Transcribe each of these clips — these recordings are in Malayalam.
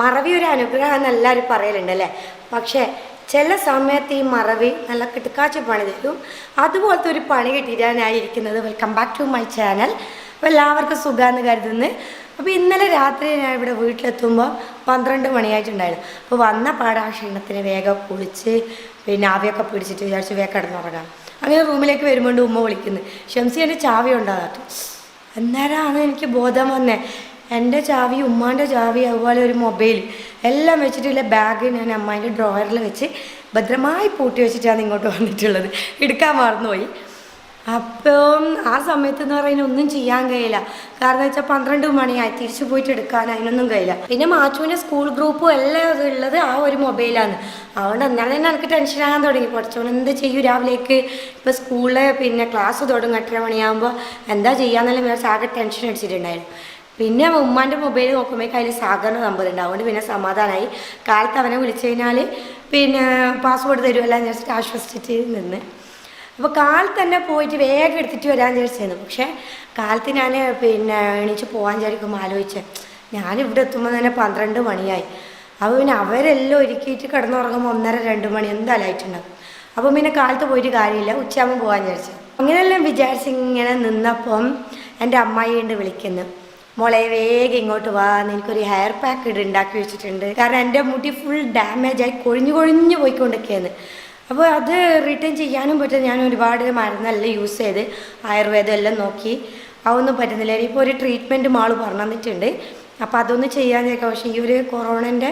മറവി ഒരു അനുഗ്രഹം എന്ന് എല്ലാവരും പറയലുണ്ടല്ലേ. പക്ഷേ ചില സമയത്ത് ഈ മറവി നല്ല കിട്ടുക്കാച്ച പണി തരും. അതുപോലത്തെ ഒരു പണി കിട്ടിയിട്ടാനായിരിക്കുന്നത്. Welcome back to my channel. അപ്പോൾ എല്ലാവർക്കും സുഖമാണെന്ന് കരുതുന്നു. അപ്പോൾ ഇന്നലെ രാത്രി ഞാൻ ഇവിടെ വീട്ടിലെത്തുമ്പോൾ 12 മണിയായിട്ടുണ്ടായിരുന്നു. അപ്പോൾ വന്ന പാടാ ക്ഷീണത്തിന് വേഗം കുളിച്ച് പിന്നെ ആവിയൊക്കെ പിടിച്ചിട്ട് വിചാരിച്ച് വേഗം കിടന്നുറങ്ങാം. അങ്ങനെ റൂമിലേക്ക് വരുമ്പോൾ ഉമ്മ വിളിക്കുന്നു, ഷംസി എൻ്റെ ചാവി ഉണ്ടാകാത്ത. അന്നേരമാണ് എനിക്ക് ബോധം വന്നേ. എൻ്റെ ചാവി, ഉമ്മാൻ്റെ ചാവി, അതുപോലെ ഒരു മൊബൈൽ എല്ലാം വെച്ചിട്ടുള്ള ബാഗ് ഞാൻ അമ്മേൻ്റെ ഡ്രോയറിൽ വെച്ച് ഭദ്രമായി പൂട്ടി വെച്ചിട്ടാണ് ഇങ്ങോട്ട് വന്നിട്ടുള്ളത്. എടുക്കാൻ മറന്നുപോയി. അപ്പം ആ സമയത്ത് എന്ന് പറയുന്നത് ഒന്നും ചെയ്യാൻ കഴിയില്ല. കാരണം വെച്ചാൽ 12 മണിയായി, തിരിച്ചു പോയിട്ട് എടുക്കാൻ അതിനൊന്നും കഴിയില്ല. പിന്നെ മാച്ചുവിൻ്റെ സ്കൂൾ ഗ്രൂപ്പും എല്ലാം ഉള്ളത് ആ ഒരു മൊബൈലാണ്. അതുകൊണ്ട് എന്നാലും തന്നെ എനിക്ക് ടെൻഷനാകാൻ തുടങ്ങി. പഠിച്ചോൻ എന്ത് ചെയ്യും രാവിലേക്ക്, ഇപ്പോൾ സ്കൂളിൽ പിന്നെ ക്ലാസ് തുടങ്ങും 8:30 മണിയാകുമ്പോൾ എന്താ ചെയ്യാന്നെല്ലാം വിചാരിച്ച് ആകെ ടെൻഷൻ അടിച്ചിട്ടുണ്ടായിരുന്നു. പിന്നെ ഉമ്മാൻ്റെ മൊബൈൽ നോക്കുമ്പോൾ അതിൽ സാഗറിൻ്റെ നമ്പർ ഉണ്ട്. അതുകൊണ്ട് പിന്നെ സമാധാനമായി. കാലത്ത് അവനെ വിളിച്ചു കഴിഞ്ഞാൽ പിന്നെ പാസ്വേഡ് തരുമല്ല എന്ന് വിചാരിച്ചിട്ട് ആശ്വസിച്ചിട്ട് നിന്ന്. അപ്പോൾ കാലത്ത് തന്നെ പോയിട്ട് വേഗം എടുത്തിട്ട് വരാൻ വിചാരിച്ചിരുന്നു. പക്ഷേ കാലത്ത് ഞാൻ പിന്നെ എണീച്ച് പോകാൻ വിചാരിക്കുമ്പോൾ ആലോചിച്ചേ, ഞാനിവിടെ എത്തുമ്പോൾ തന്നെ 12 മണിയായി. അപ്പോൾ പിന്നെ അവരെല്ലാം ഒരുക്കിയിട്ട് കിടന്നുറങ്ങുമ്പോൾ 1:30-2 മണി എന്തായാലും ആയിട്ടുണ്ടാകും. അപ്പം പിന്നെ കാലത്ത് പോയിട്ട് കാര്യമില്ല, ഉച്ചയാകുമ്പോൾ പോകാൻ വിചാരിച്ചു. അങ്ങനെയെല്ലാം വിചാരിച്ച് ഇങ്ങനെ നിന്നപ്പം എൻ്റെ അമ്മായിയുണ്ട് വിളിക്കുന്നു, മോളെ വേഗം ഇങ്ങോട്ട് വാ, എനിക്കൊരു ഹെയർ പാക്ക് ഉണ്ടാക്കി വെച്ചിട്ടുണ്ട്. കാരണം എൻ്റെ മുടി ഫുൾ ഡാമേജായി കൊഴിഞ്ഞു പോയിക്കൊണ്ടൊക്കെയാണ്. അപ്പോൾ അത് റിട്ടേൺ ചെയ്യാനും പറ്റും. ഞാൻ ഒരുപാട് മരുന്നെല്ലാം യൂസ് ചെയ്ത് ആയുർവേദം എല്ലാം നോക്കി, അതൊന്നും പറ്റുന്നില്ല. ഇപ്പോൾ ഒരു ട്രീറ്റ്മെൻറ്റ് മാള് പറഞ്ഞു തന്നിട്ടുണ്ട്. അപ്പോൾ അതൊന്നും ചെയ്യാൻ ചോദിക്കാം. പക്ഷേ ഈ ഒരു കൊറോണൻ്റെ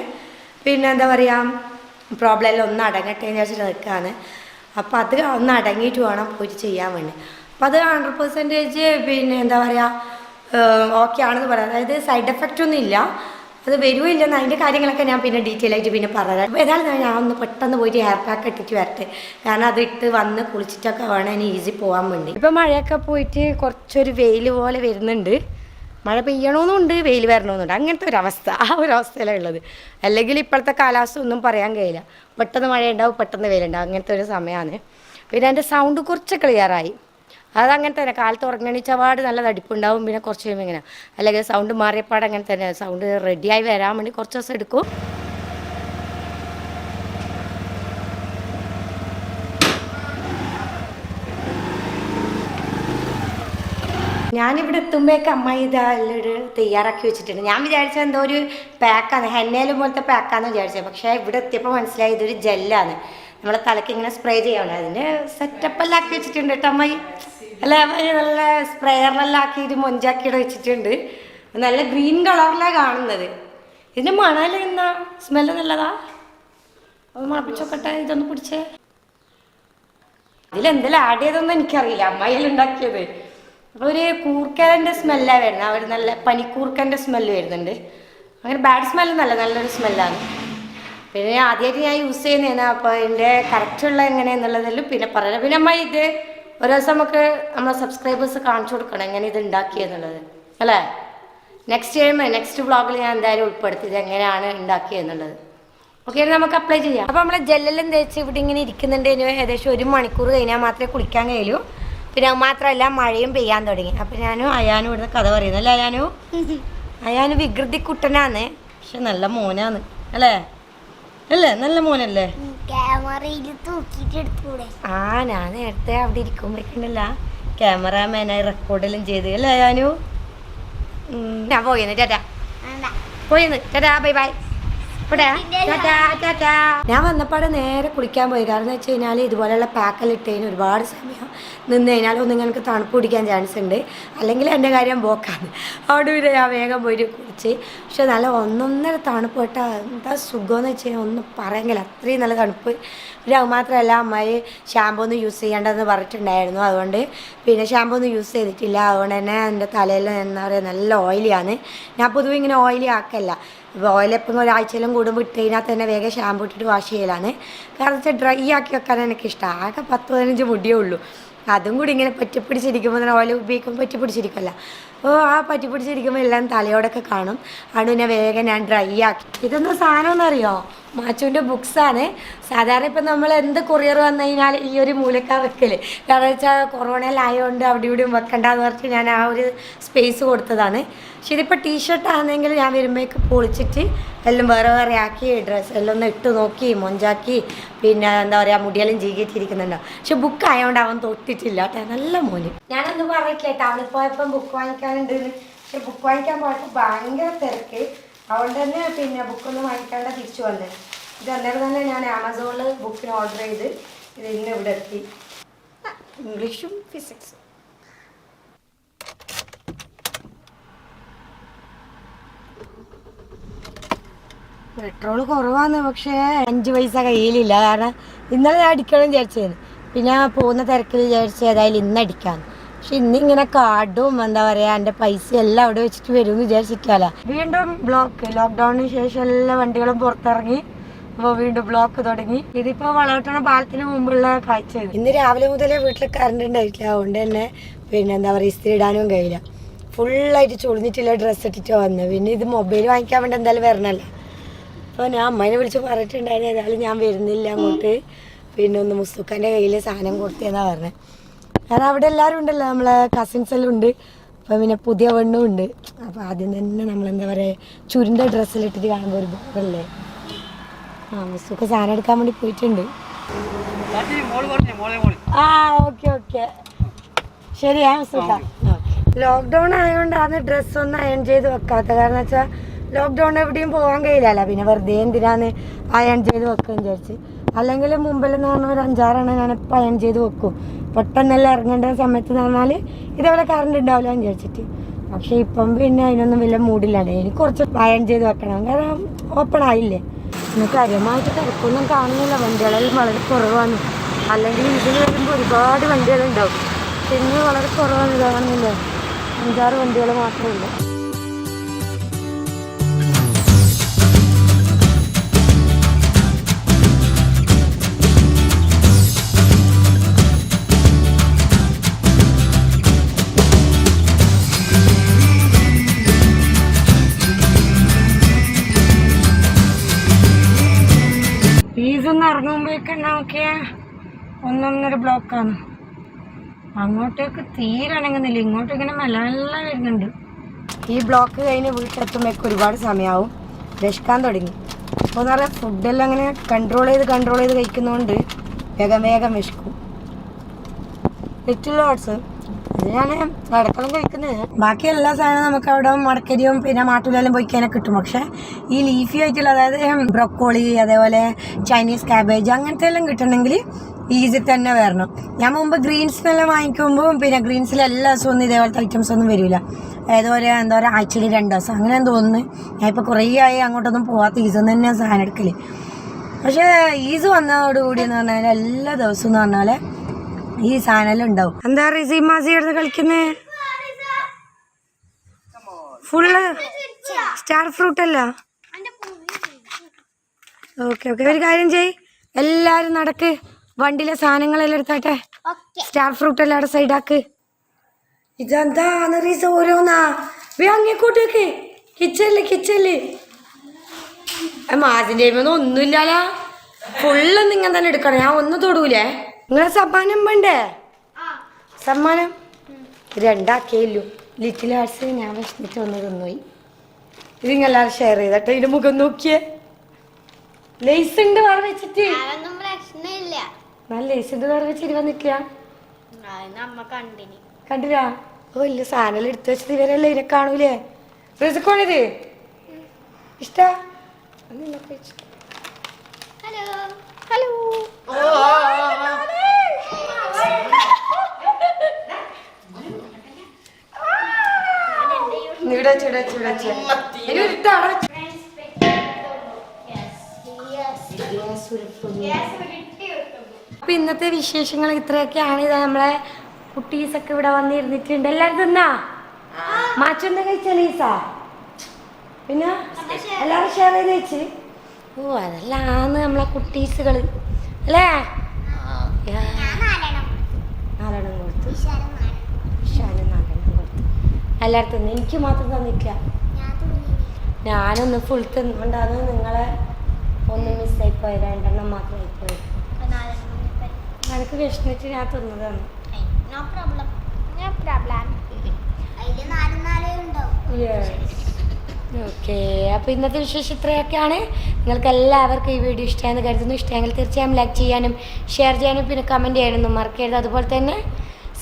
പിന്നെ എന്താ പറയുക പ്രോബ്ലം എല്ലാം ഒന്ന് അടങ്ങട്ടെ എന്ന് വെച്ചിട്ട് നിൽക്കുകയാണ്. അപ്പോൾ അത് ഒന്ന് അടങ്ങിയിട്ട് വേണം പോയിട്ട് ചെയ്യാൻ വേണ്ടി. അപ്പോൾ അത് 100% പിന്നെ എന്താ പറയുക ഓക്കെ ആണെന്ന് പറയാം. അതായത് സൈഡ് എഫക്റ്റ് ഒന്നും ഇല്ല, അത് വരുമോ ഇല്ലെന്ന് അതിൻ്റെ കാര്യങ്ങളൊക്കെ ഞാൻ പിന്നെ ഡീറ്റെയിൽ ആയിട്ട് പിന്നെ പറയാം. അപ്പോൾ ഏതായാലും ഞാൻ ഒന്ന് പെട്ടെന്ന് പോയിട്ട് ഹെയർ പാക്ക് ഇട്ടിട്ട് വരട്ടെ. കാരണം അത് ഇട്ട് വന്ന് കുളിച്ചിട്ടൊക്കെ വേണം ഇനി ഈസി പോകാൻ വേണ്ടി. ഇപ്പോൾ മഴയൊക്കെ പോയിട്ട് കുറച്ചൊരു വെയിൽ പോലെ വരുന്നുണ്ട്. മഴ പെയ്യണമെന്നുണ്ട്, വെയിൽ വരണമെന്നുണ്ട്. അങ്ങനത്തെ ഒരവസ്ഥ, ആ ഒരു അവസ്ഥയിലാണ് ഉള്ളത്. അല്ലെങ്കിൽ ഇപ്പോഴത്തെ കാലാവസ്ഥ ഒന്നും പറയാൻ കഴിയില്ല. പെട്ടെന്ന് മഴ ഉണ്ടാവും, പെട്ടെന്ന് വെയിലുണ്ടാവും, അങ്ങനത്തെ ഒരു സമയമാണ്. പിന്നെ എൻ്റെ സൗണ്ട് കുറച്ച് ക്ലിയറായി. അതങ്ങനെ തന്നെ. കാലത്ത് ഉറങ്ങണിച്ചപാട് നല്ല തടിപ്പുണ്ടാവും. പിന്നെ കുറച്ച് കഴിയുമ്പോൾ ഇങ്ങനെ, അല്ലെങ്കിൽ സൗണ്ട് മാറിയപ്പാട് അങ്ങനെ തന്നെ. സൗണ്ട് റെഡിയായി വരാൻ വേണ്ടി കുറച്ച് ദിവസം എടുക്കും. ഞാനിവിടെ എത്തുമ്പോഴേക്ക് അമ്മായി ഇതാ എല്ലാം തയ്യാറാക്കി വെച്ചിട്ടുണ്ട്. ഞാൻ വിചാരിച്ചത് എന്തോ ഒരു പാക്കാണ്, ഹെന്നേലും പോലത്തെ പാക്കാന്ന് വിചാരിച്ചത്. പക്ഷേ ഇവിടെ എത്തിയപ്പോൾ മനസ്സിലായി ഇതൊരു ജെല്ലാണ്. നമ്മളെ തലയ്ക്ക് ഇങ്ങനെ സ്പ്രേ ചെയ്യാനുള്ളത്. അതിൻ്റെ സെറ്റപ്പെല്ലാം ആക്കി വെച്ചിട്ടുണ്ട് കേട്ടോ അമ്മായി. അല്ല അമ്മായി നല്ല സ്പ്രേയറിലെല്ലാം ആക്കിയിട്ട് മൊഞ്ചാക്കിയിട്ട് വെച്ചിട്ടുണ്ട്. നല്ല ഗ്രീൻ കളറിലാണ് കാണുന്നത്. ഇതിൻ്റെ മണൽ എന്നാ സ്മെല്ല് നല്ലതാ. അത് മണപ്പിച്ചോക്കട്ടെ, ഇതൊന്ന് പിടിച്ചേ. ഇതിലെന്തെല്ലാം ആഡ് ചെയ്തൊന്നും എനിക്കറിയില്ല, അമ്മായിയെല്ലാം ഉണ്ടാക്കിയത്. അപ്പോൾ ഒരു കൂർക്കൻ്റെ സ്മെല്ലാണ് വരുന്നത്. അവർ നല്ല പനിക്കൂർക്കൻ്റെ സ്മെല്ല് വരുന്നുണ്ട്. അങ്ങനെ ബാഡ് സ്മെല്ലൊന്നല്ല, നല്ലൊരു സ്മെല്ലാണ്. പിന്നെ ആദ്യമായിട്ട് ഞാൻ യൂസ് ചെയ്യുന്നതാണ്. അപ്പോൾ അതിൻ്റെ കറക്റ്റുള്ള എങ്ങനെയാണെന്നുള്ളതെല്ലാം പിന്നെ പറയാം. പിന്നെ അമ്മ ഇത് ഒരു ദിവസം നമുക്ക് നമ്മളെ സബ്സ്ക്രൈബേഴ്സ് കാണിച്ചു കൊടുക്കണം എങ്ങനെ ഇത് ഉണ്ടാക്കിയെന്നുള്ളത് അല്ലേ. നെക്സ്റ്റ് വ്ളോഗിൽ ഞാൻ എന്തായാലും ഉൾപ്പെടുത്തി ഇത് എങ്ങനെയാണ് ഉണ്ടാക്കിയെന്നുള്ളത്. ഓക്കെ, നമുക്ക് അപ്ലൈ ചെയ്യാം. അപ്പോൾ നമ്മളെ ജെല്ലെല്ലാം തേച്ച് ഇവിടെ ഇങ്ങനെ ഇരിക്കുന്നുണ്ട്. ഏകദേശം 1 മണിക്കൂർ കഴിഞ്ഞാൽ മാത്രമേ കുളിക്കാൻ കഴിയൂ. പിന്നെ അത് മാത്രമല്ല മഴയും പെയ്യാൻ തുടങ്ങി. അപ്പോൾ ഞാനും അയാനും ഇവിടുന്ന് കഥ പറയുന്നു അല്ലേ. അയാനും വികൃതി കുട്ടനാണ്, പക്ഷെ നല്ല മോനാണ് അല്ലേ. അല്ലേ, നല്ല മോനല്ലേ. ആ ഞാൻ നേരത്തെ അവിടെ ഇരിക്കുമ്പോഴേക്കുണ്ടല്ല ക്യാമറാമാനായി റെക്കോർഡെല്ലാം ചെയ്ത് അല്ലേ അയാനു. ഞാൻ പോയിന്ന് ടാറ്റാ, പോയിന്ന് ടാറ്റാ, ബൈ ബൈ. ഞാൻ വന്നപ്പാടെ നേരെ കുളിക്കാൻ പോയി. കാരണം എന്ന് വെച്ച് കഴിഞ്ഞാൽ ഇതുപോലെയുള്ള പാക്കെല്ലാം ഇട്ട് കഴിഞ്ഞാൽ ഒരുപാട് സമയം നിന്ന് കഴിഞ്ഞാൽ ഒന്നും എനിക്ക് തണുപ്പ് പിടിക്കാൻ ചാൻസ് ഉണ്ട്, അല്ലെങ്കിൽ എൻ്റെ കാര്യം പോക്കാണ്. അവിടെ പിന്നെ ഞാൻ വേഗം പോയിട്ട് കുളിച്ച്. പക്ഷെ നല്ല ഒന്നൊന്നര തണുപ്പ് കേട്ടാൽ എന്താ സുഖമെന്ന് വെച്ച് കഴിഞ്ഞാൽ ഒന്നും പറയാമെങ്കിൽ അത്രയും നല്ല തണുപ്പ്. പിന്നെ അത് മാത്രമല്ല അമ്മായി ഷാമ്പൂ ഒന്നും യൂസ് ചെയ്യേണ്ടതെന്ന് പറഞ്ഞിട്ടുണ്ടായിരുന്നു. അതുകൊണ്ട് പിന്നെ ഷാമ്പൂ ഒന്നും യൂസ് ചെയ്തിട്ടില്ല. അതുകൊണ്ട് തന്നെ എൻ്റെ തലയിൽ എന്താ പറയുക നല്ല ഓയിലിയാണ്. ഞാൻ പൊതുവെ ഇങ്ങനെ ഓയിലി ആക്കല്ല. ഇപ്പോൾ ഓയിലെപ്പം ഒരാഴ്ചയിലും കൂടുമ്പോൾ ഇട്ട് കഴിഞ്ഞാൽ തന്നെ വേഗം ഷാമ്പൂ ഇട്ടിട്ട് വാഷ് ചെയ്യലാണ്. കാരണം വെച്ചാൽ ഡ്രൈ ആക്കി വെക്കാൻ എനിക്കിഷ്ടം. ആകെ 10-15 മുടിയേ ഉള്ളൂ. അതും കൂടി ഇങ്ങനെ പറ്റിപ്പിടിച്ചിരിക്കുമ്പോൾ തന്നെ ഓയിൽ ഉപയോഗിക്കുമ്പോൾ പറ്റിപ്പിടിച്ചിരിക്കുമല്ല. അപ്പോൾ ആ പറ്റിപ്പിടിച്ചിരിക്കുമ്പോൾ എല്ലാം തലയോടൊക്കെ കാണും. അതുകൊണ്ട് പിന്നെ വേഗം ഞാൻ ഡ്രൈ ആക്കി. ഇതൊന്നും സാധനം എന്നറിയോ, മാച്ചുവിൻ്റെ ബുക്സാണ്. സാധാരണ ഇപ്പം നമ്മൾ എന്ത് കൊറിയർ വന്നു കഴിഞ്ഞാൽ ഈ ഒരു മൂലക്കാ വെക്കല്. കാരണം വെച്ചാൽ കൊറോണയിലായതുകൊണ്ട് അവിടെ ഇവിടെയും വെക്കണ്ടെന്ന് പറഞ്ഞിട്ട് ഞാൻ ആ ഒരു സ്പേസ് കൊടുത്തതാണ്. പക്ഷെ ഇതിപ്പോൾ ടീഷർട്ട് ആണെങ്കിൽ ഞാൻ വരുമ്പോഴേക്ക് പൊളിച്ചിട്ട് എല്ലാം വേറെ വേറെ ആക്കി ഡ്രസ്സ് എല്ലാം ഒന്ന് ഇട്ട് നോക്കി മൊഞ്ചാക്കി പിന്നെ എന്താ പറയുക മുടിയെല്ലാം ജീകിയിട്ടിരിക്കുന്നുണ്ടോ. പക്ഷെ ബുക്ക് ആയതുകൊണ്ട് അവൻ തൊട്ടിട്ടില്ല കേട്ടോ. നല്ല മോന്. ഞാനൊന്നും പറഞ്ഞിട്ടില്ല ടൗണിൽ പോയപ്പം ബുക്ക് വാങ്ങിക്കാനുണ്ട്. പക്ഷെ ബുക്ക് വാങ്ങിക്കാൻ പോയപ്പോൾ ഭയങ്കര തിരക്ക്. അതുകൊണ്ട് തന്നെ പിന്നെ ബുക്കൊന്നും വാങ്ങിക്കാണ്ട് തിരിച്ചു വന്നത്. ഇത് അന്നേരം തന്നെ ഞാൻ ആമസോണിൽ ബുക്കിന് ഓർഡർ ചെയ്ത് ഇത് ഇന്ന് ഇവിടെ എത്തി. ഇംഗ്ലീഷും ഫിസിക്സും. പെട്രോൾ കുറവാണ്. പക്ഷേ 5 പൈസ കയ്യിലില്ല. കാരണം ഇന്നലെ ഞാൻ അടിക്കണം വിചാരിച്ചത്. പിന്നെ പോകുന്ന തിരക്കിൽ വിചാരിച്ച് ഏതായാലും ഇന്ന് അടിക്കാമെന്ന്. പക്ഷെ ഇന്നിങ്ങനെ കാർഡും എന്താ പറയുക എൻ്റെ പൈസ എല്ലാം അവിടെ വെച്ചിട്ട് വരുമെന്ന് വിചാരിച്ചിട്ടല്ല. വീണ്ടും ബ്ലോക്ക്. ലോക്ക്ഡൗണിന് ശേഷം എല്ലാ വണ്ടികളും പുറത്തിറങ്ങി. അപ്പോൾ വീണ്ടും ബ്ലോക്ക് തുടങ്ങി. ഇതിപ്പോൾ വളവട്ടണ പാലത്തിന് മുമ്പുള്ള കാഴ്ച. ഇന്ന് രാവിലെ മുതലേ വീട്ടിൽ കറണ്ട് ഉണ്ടായിട്ടില്ല. അതുകൊണ്ട് തന്നെ പിന്നെ എന്താ പറയുക ഇസ്തിരി ഇടാനും കഴിയില്ല. ഫുള്ളായിട്ട് ചുളിഞ്ഞിട്ടില്ല ഡ്രസ്സ് ഇട്ടിട്ട് വന്നത്. പിന്നെ ഇത് മൊബൈൽ വാങ്ങിക്കാൻ വേണ്ടി എന്തായാലും വരണമല്ലോ. അപ്പോൾ ഞാൻ അമ്മേനെ വിളിച്ച് പറഞ്ഞിട്ടുണ്ടായിരുന്നു ഏതായാലും ഞാൻ വരുന്നില്ല അങ്ങോട്ട്. പിന്നെ ഒന്ന് മുസ്തുഖാൻ്റെ കയ്യിൽ സാധനം കൊടുത്തതെന്നാണ് പറഞ്ഞത്. കാരണം അവിടെ എല്ലാവരും ഉണ്ടല്ലോ, നമ്മളെ കസിൻസ് എല്ലാം ഉണ്ട്. അപ്പം പിന്നെ പുതിയ പെണ്ണും ഉണ്ട്. അപ്പോൾ ആദ്യം തന്നെ നമ്മളെന്താ പറയുക ചുരുണ്ട ഡ്രസ്സിലിട്ടിട്ട് കാണുമ്പോൾ ഒരു ബോറല്ലേ. മുസ്തുഖ സാധനം എടുക്കാൻ വേണ്ടി പോയിട്ടുണ്ട്. ആ ഓക്കെ ഓക്കെ ശരിയാ മുസ്തുഖ. ലോക്ക്ഡൗൺ ആയതുകൊണ്ടാണ് ഡ്രസ്സൊന്നും അയൺ ചെയ്ത് വെക്കാത്ത. കാരണം വെച്ചാൽ ലോക്ക്ഡൗൺ എവിടെയും പോകാൻ കഴിയില്ലല്ലോ. പിന്നെ വെറുതെ എന്തിനാന്ന് അയൺ ചെയ്ത് വെക്കുകയെന്ന് വിചാരിച്ച്. അല്ലെങ്കിൽ മുമ്പിലെന്ന് പറഞ്ഞാൽ ഒരു 5-6 ഞാനിപ്പോൾ അയൺ ചെയ്ത് വെക്കും. പെട്ടെന്നെല്ലാം ഇറങ്ങേണ്ട സമയത്ത് എന്ന് പറഞ്ഞാൽ ഇതേപോലെ കറണ്ട് ഉണ്ടാവില്ല എന്ന് വിചാരിച്ചിട്ട്. പക്ഷേ ഇപ്പം പിന്നെ അതിനൊന്നും വലിയ മൂടില്ലാണ്. എനിക്ക് കുറച്ച് അയൺ ചെയ്ത് വെക്കണം. കാരണം ഓപ്പൺ ആയില്ലേ. പിന്നെ കാര്യമായിട്ട് തിരക്കൊന്നും കാണുന്നില്ല. വണ്ടികളെല്ലാം വളരെ കുറവാണ്. അല്ലെങ്കിൽ ഇതിന് വരുമ്പോൾ ഒരുപാട് വണ്ടികളുണ്ടാവും. പിന്നെ വളരെ കുറവാണ്. കാണുന്നില്ല 5-6 വണ്ടികൾ മാത്രമേ ഉള്ളൂ. ഫീസൊന്ന് ഇറങ്ങുമ്പോഴേക്കും നോക്കിയ 1-1.5 ബ്ലോക്കാണ്. അങ്ങോട്ടേക്ക് തീരെ അനങ്ങുന്നില്ല. ഇങ്ങോട്ട് ഇങ്ങനെ മെല്ലെ മെല്ലെ വരുന്നുണ്ട്. ഈ ബ്ലോക്ക് കഴിഞ്ഞ് വീട്ടിലെത്തുമ്പോഴേക്കും ഒരുപാട് സമയമാവും. വിശക്കാൻ തുടങ്ങി. അപ്പോൾ എന്ന് പറയാം ഫുഡെല്ലാം അങ്ങനെ കൺട്രോൾ ചെയ്ത് കഴിക്കുന്നതുകൊണ്ട് വേഗം വിശക്കും. ലിറ്റിൽ ലോട്ട്സ് ഞാൻ ഇടയ്ക്കെല്ലാം കഴിക്കുന്നത്. ബാക്കി എല്ലാ സാധനവും നമുക്ക് അവിടെ മടക്കരിയും പിന്നെ മാട്ടൂലെല്ലാം പോയി കഴിഞ്ഞാൽ കിട്ടും. പക്ഷേ ഈ ലീഫി ആയിട്ടുള്ള അതായത് ബ്രൊക്കോളി അതേപോലെ ചൈനീസ് ക്യാബേജ് അങ്ങനത്തെ എല്ലാം കിട്ടണമെങ്കിൽ ഈസി തന്നെ വരണം. ഞാൻ മുമ്പ് ഗ്രീൻസിനെല്ലാം വാങ്ങിക്കുമ്പോൾ പിന്നെ ഗ്രീൻസിൽ എല്ലാ ദിവസവും ഒന്നും ഇതേപോലത്തെ ഐറ്റംസ് ഒന്നും വരില്ല. എന്താ പറയുക ആഴ്ചയിൽ 2 ദിവസം അങ്ങനെ തോന്നുന്നു. ഞാൻ ഇപ്പോൾ കുറേ ആയി അങ്ങോട്ടൊന്നും പോകാത്ത ഈസൊന്നും തന്നെയാണ് സാധനം എടുക്കൽ. പക്ഷേ ഈസ് വന്നതോടുകൂടി എന്ന് പറഞ്ഞാൽ എല്ലാ ദിവസവും എന്ന് പറഞ്ഞാൽ ഈ സാധനം ഉണ്ടാവും. എന്താ റിസിമാസി എടുത്ത് കളിക്കുന്നേ? ഫുള്ള് സ്റ്റാർ ഫ്രൂട്ട് അല്ല. ഓക്കെ ഒരു കാര്യം ചെയ്, എല്ലാരും നടക്ക്. വണ്ടിയിലെ സാധനങ്ങളെല്ലാം എടുത്താട്ടെ. സ്റ്റാർ ഫ്രൂട്ട് എല്ലാം അവിടെ സൈഡാക്ക്. ഇതെന്താന്ന് റീസ ഓരോന്നാ അങ്ങേക്കോട്ടേക്ക് കിച്ചല് മാസിന്റെ ഒന്നുമില്ലാലോ. ഫുള്ള് നിങ്ങൾ തന്നെ എടുക്കണം. ഞാൻ ഒന്നും തൊടൂലേ. നിങ്ങളെ സമ്മാനം വേണ്ടേ? സമ്മാനം 2 ആക്കിയല്ലോ. ലിറ്റിൽ ഹാർട്സ് ഞാൻ വിശന്നിട്ട് ഒന്ന് തിന്നുപോയി. ഇത് നിങ്ങളെല്ലാവരും ഷെയർ ചെയ്തട്ടോ. ഇതിന്റെ മുഖം നോക്കിയേ. ലേസ് ഉണ്ട് വേറെ വെച്ചിട്ട്. നല്ല ലേസ് ഉണ്ട് വേറെ വെച്ചിട്ട് വന്നിട്ടില്ല. കണ്ടില്ല? ഓ ഇല്ല സാധനം എടുത്തു വെച്ചത് ഇവരല്ലേ ഇതിനെ കാണൂലേ. റിസ്ക്കോണിത് ഇഷ്ടാ? ഹലോ അപ്പൊ ഇന്നത്തെ വിശേഷങ്ങൾ ഇത്രയൊക്കെയാണ്. ഇത് നമ്മളെ കുട്ടീസൊക്കെ ഇവിടെ വന്നിരുന്നിട്ടുണ്ട്. എല്ലാരും തിന്നാ മാച്ചൊന്നും കഴിച്ച ലീസാ? പിന്നെ എല്ലാരും ഷെയർ ചെയ്ത് വെച്ച്. ഓ അതെല്ലാന്ന് നമ്മളെ കുട്ടീസുകള് അല്ലേ? 4 കൊടുത്തു. ഇഷാന് 4 കൊടുത്തു. എല്ലാവരും തിന്നു. എനിക്ക് മാത്രം തന്നിട്ടില്ല. ഞാനൊന്ന് ഫുൾ തിന്നുകൊണ്ടാണ് നിങ്ങളെ ഒന്ന് മിസ്സായി പോയത്, 2 മാത്രമായി പോയത്. എനിക്ക് വിഷമിച്ച് ഞാൻ തിന്നതാണ്. ഓക്കെ, അപ്പോൾ ഇന്നത്തെ വിശേഷം ഇത്രയൊക്കെയാണ്. നിങ്ങൾക്ക് എല്ലാവർക്കും ഈ വീഡിയോ ഇഷ്ടമായെന്ന് കരുതുന്നു. ഇഷ്ടമെങ്കിൽ തീർച്ചയായും ലൈക്ക് ചെയ്യാനും ഷെയർ ചെയ്യാനും പിന്നെ കമൻറ്റ് ചെയ്യാനൊന്നും മറക്കരുത്. അതുപോലെ തന്നെ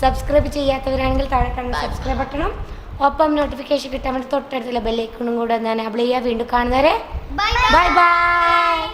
സബ്സ്ക്രൈബ് ചെയ്യാത്തവരാണെങ്കിൽ താഴെ കാണുന്ന സബ്സ്ക്രൈബ് ബട്ടണും ഒപ്പം നോട്ടിഫിക്കേഷൻ കിട്ടാൻ വേണ്ടി തൊട്ടടുത്തുള്ള ബെല്ലൈക്കണും കൂടെ എനേബിൾ ചെയ്യുക. വീണ്ടും കാണുന്നവരെ ബൈ ബൈ.